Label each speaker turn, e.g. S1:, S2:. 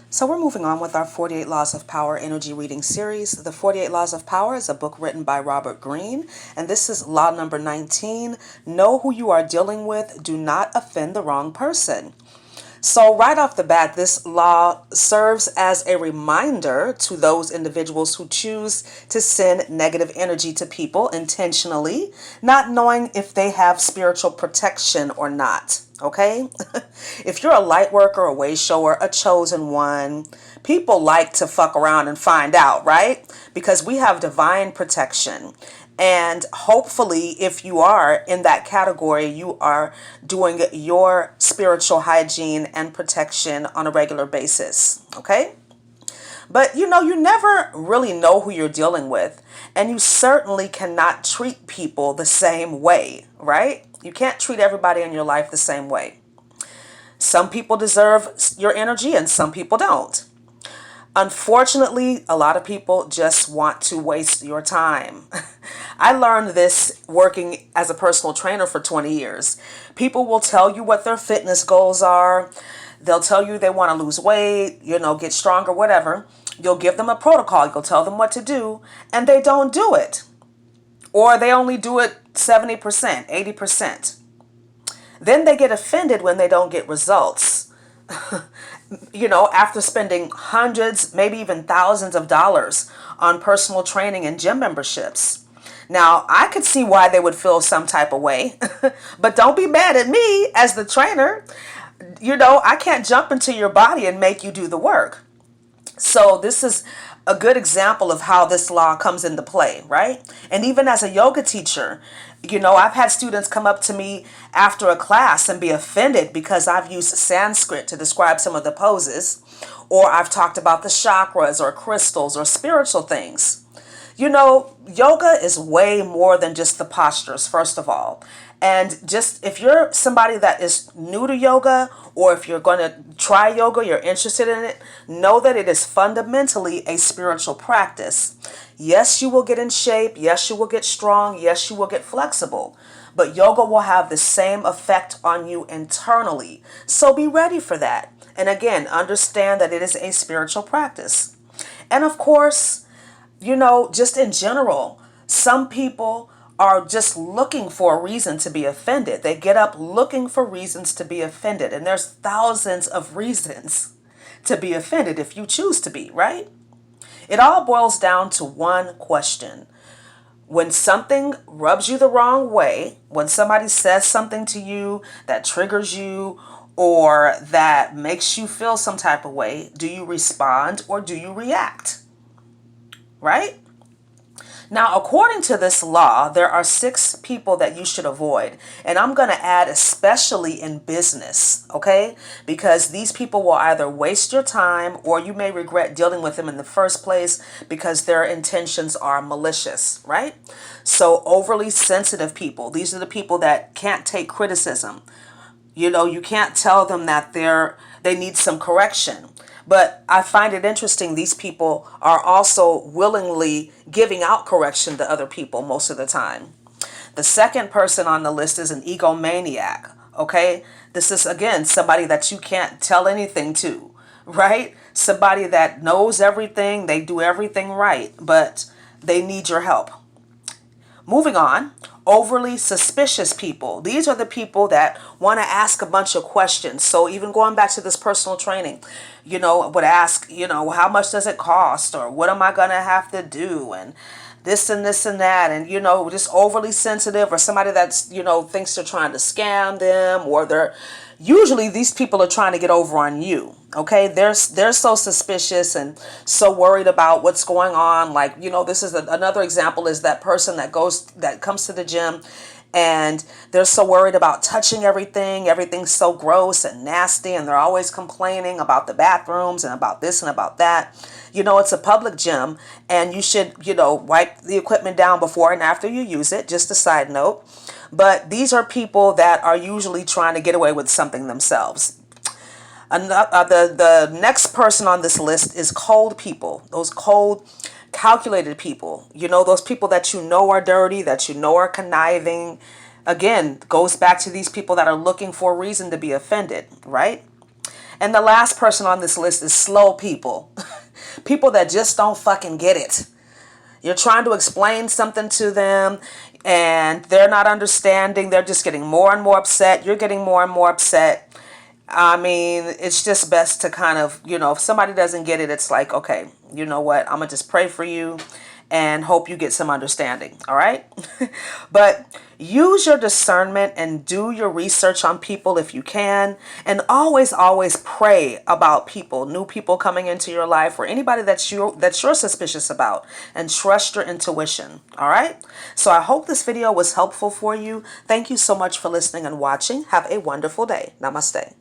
S1: So we're moving on with our 48 Laws of Power energy reading series. The 48 Laws of Power is a book written by Robert Greene, and this is law number 19. Know who you are dealing with. Do not offend the wrong person. So right off the bat, this law serves as a reminder to those individuals who choose to send negative energy to people intentionally, not knowing if they have spiritual protection or not. Okay? If you're a light worker, a way shower, a chosen one, people like to fuck around and find out, right? Because we have divine protection. And hopefully, if you are in that category, you are doing your spiritual hygiene and protection on a regular basis. Okay? But you never really know who you're dealing with. And you certainly cannot treat people the same way, right? You can't treat everybody in your life the same way. Some people deserve your energy and some people don't. Unfortunately, a lot of people just want to waste your time. I learned this working as a personal trainer for 20 years. People will tell you what their fitness goals are. They'll tell you they want to lose weight, get stronger, whatever. You'll give them a protocol. You'll tell them what to do, and they don't do it. Or they only do it 70%, 80%. Then they get offended when they don't get results. After spending hundreds, maybe even thousands of dollars on personal training and gym memberships. Now, I could see why they would feel some type of way, but don't be mad at me as the trainer. I can't jump into your body and make you do the work. So this is a good example of how this law comes into play, right? And even as a yoga teacher, I've had students come up to me after a class and be offended because I've used Sanskrit to describe some of the poses, or I've talked about the chakras or crystals or spiritual things. Yoga is way more than just the postures, first of all. And just if you're somebody that is new to yoga, or if you're going to try yoga, you're interested in it, know that it is fundamentally a spiritual practice. Yes, you will get in shape. Yes, you will get strong. Yes, you will get flexible. But yoga will have the same effect on you internally. So be ready for that. And again, understand that it is a spiritual practice. And of course, just in general, some people are just looking for a reason to be offended. They get up looking for reasons to be offended. And there's thousands of reasons to be offended if you choose to be, right? It all boils down to one question. When something rubs you the wrong way, when somebody says something to you that triggers you or that makes you feel some type of way, do you respond or do you react? Right? Now, according to this law, there are 6 people that you should avoid. And I'm going to add especially in business, okay? Because these people will either waste your time or you may regret dealing with them in the first place because their intentions are malicious, right? So overly sensitive people, these are the people that can't take criticism. You can't tell them that they need some correction. But I find it interesting, these people are also willingly giving out correction to other people most of the time. The second person on the list is an egomaniac, okay? This is, again, somebody that you can't tell anything to, right? Somebody that knows everything, they do everything right, but they need your help. Moving on, overly suspicious people. These are the people that want to ask a bunch of questions. So even going back to this personal training, would ask, how much does it cost? Or what am I going to have to do? And this and this and that. And, just overly sensitive, or somebody that's, thinks they're trying to scam them, or usually these people are trying to get over on you. Okay, they're so suspicious and so worried about what's going on. Like, this is another example is that person that comes to the gym and they're so worried about touching everything. Everything's so gross and nasty, and they're always complaining about the bathrooms and about this and about that. It's a public gym, and you should, wipe the equipment down before and after you use it. Just a side note. But these are people that are usually trying to get away with something themselves. The next person on this list is cold people. Those cold, calculated people. Those people that are dirty, that are conniving. Again, goes back to these people that are looking for a reason to be offended, right? And the last person on this list is slow people. People that just don't fucking get it. You're trying to explain something to them and they're not understanding. They're just getting more and more upset. You're getting more and more upset. I mean, it's just best to kind of, if somebody doesn't get it, it's like, okay, you know what? I'm going to just pray for you and hope you get some understanding. All right. But use your discernment and do your research on people if you can. And always, always pray about people, new people coming into your life or anybody that you're suspicious about, and trust your intuition. All right. So I hope this video was helpful for you. Thank you so much for listening and watching. Have a wonderful day. Namaste.